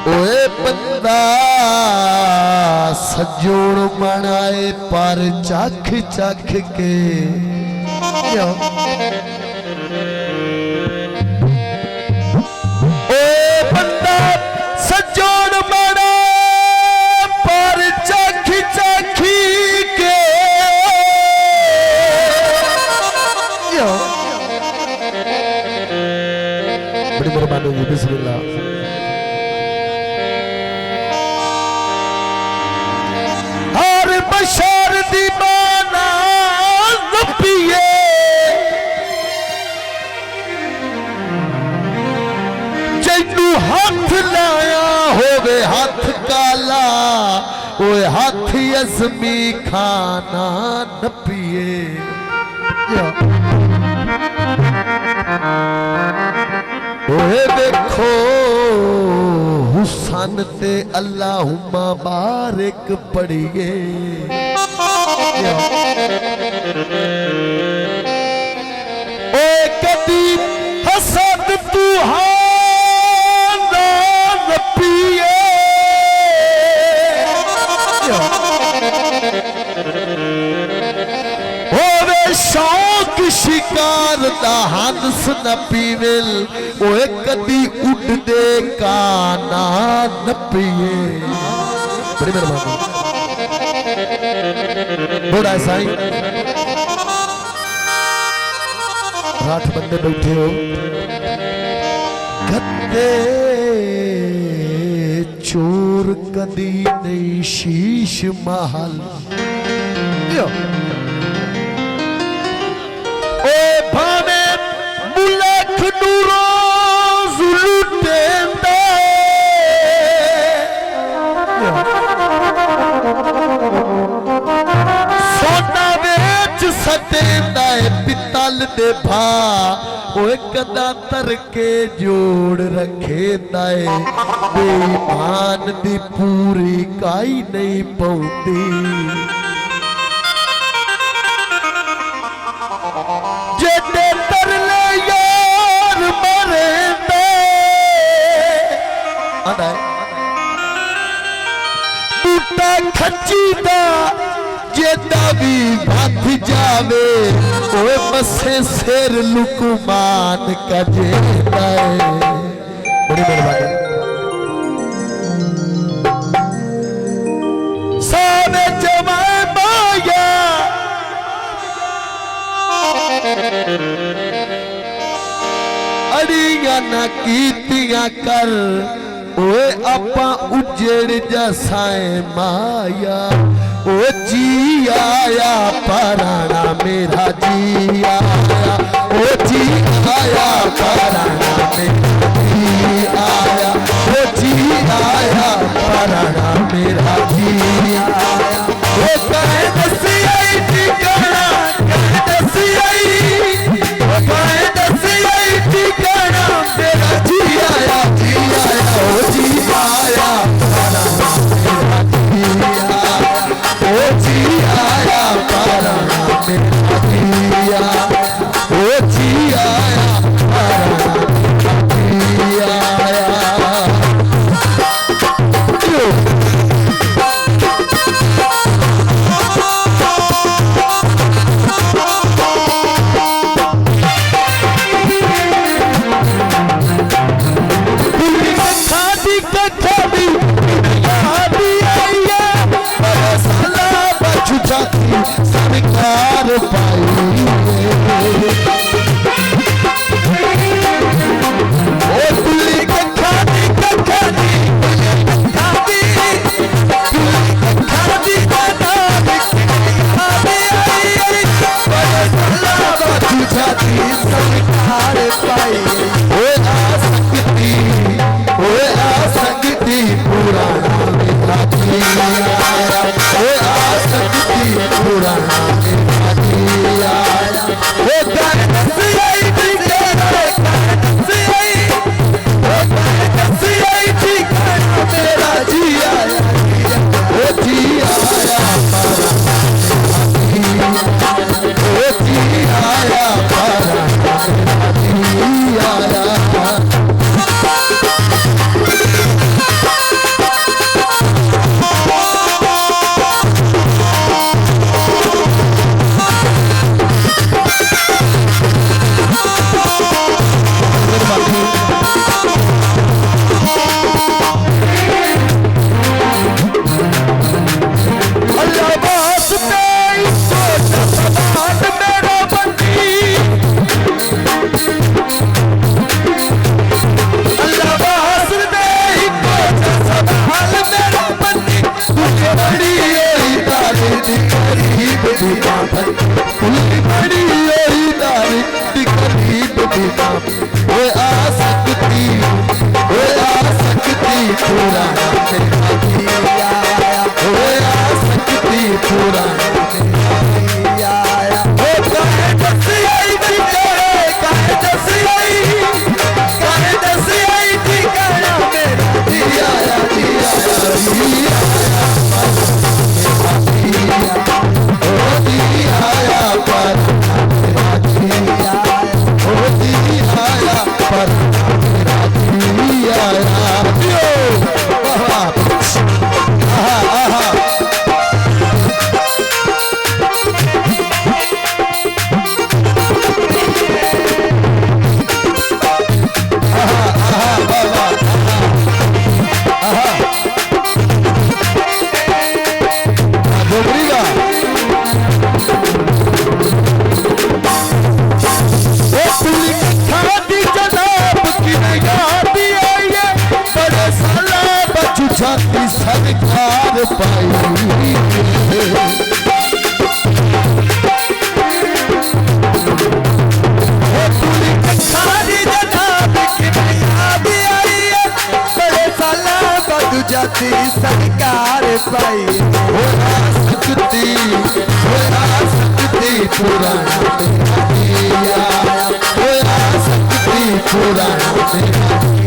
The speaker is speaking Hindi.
ओए बंदा सजोड़ मनाए पर चख चख के बंदा सजोड़ मना पर चख चखी के बड़ी मेहरबानी जी। बिस्मिल्लाह। हर बशर दी माना नपिए जैनू हाथ लाया होवे हाथ काला ओए हाथ अज़मी खाना नपिए। ओए देखो हुसन ते अल्लाहुम्मा बारिक पढ़िए। ओए कदी हसद तू पिए होवे शौक शिकार दा हंस न पीवेल ओए कदी उड़दे काना न पिए। बड़ी मेहरबानी बड़ा साईं। 8 बंदे बैठे हो गद्दे चोर कदी नहीं शीश महल ओ भावे मुलक नूरो जुलूटे सोना बेच सटेंदा पितल दे भा ओए कदा तरके जोड़ रखे दाए बेईमान दी पूरी काई नहीं पौंदी। जेते तरले यार मरे दे बूटा खच्ची दा जेदा भी भथ जावे ओए बसे सिर लुकमान कजे दाए। बड़ी मेहरबानी। सावे जमाए माया अड़िया ना कीतियां कर ओए आपा उजेड़ जसाए माया। ओ जी आया पराना मेरा जी आया ओ जी आया पराना मेरा जी आया ओ जी आया पराना मेरा जी आया। ओ कहे दसी आई ठिकाना कहे दसी आई ओ कहे दसी आई ठिकाना मेरा जी आया ओ जी आया पराना मेरा जी आया ओ जी आया पराना मेरा जी आया ओ जी आया पराना मेरा जी आया। पाई सारी जनाब की याद आई है बड़े साला बदू जाती सरकार पाई होया सकती पुराना मेरा दिया होया सकती पुराना मेरा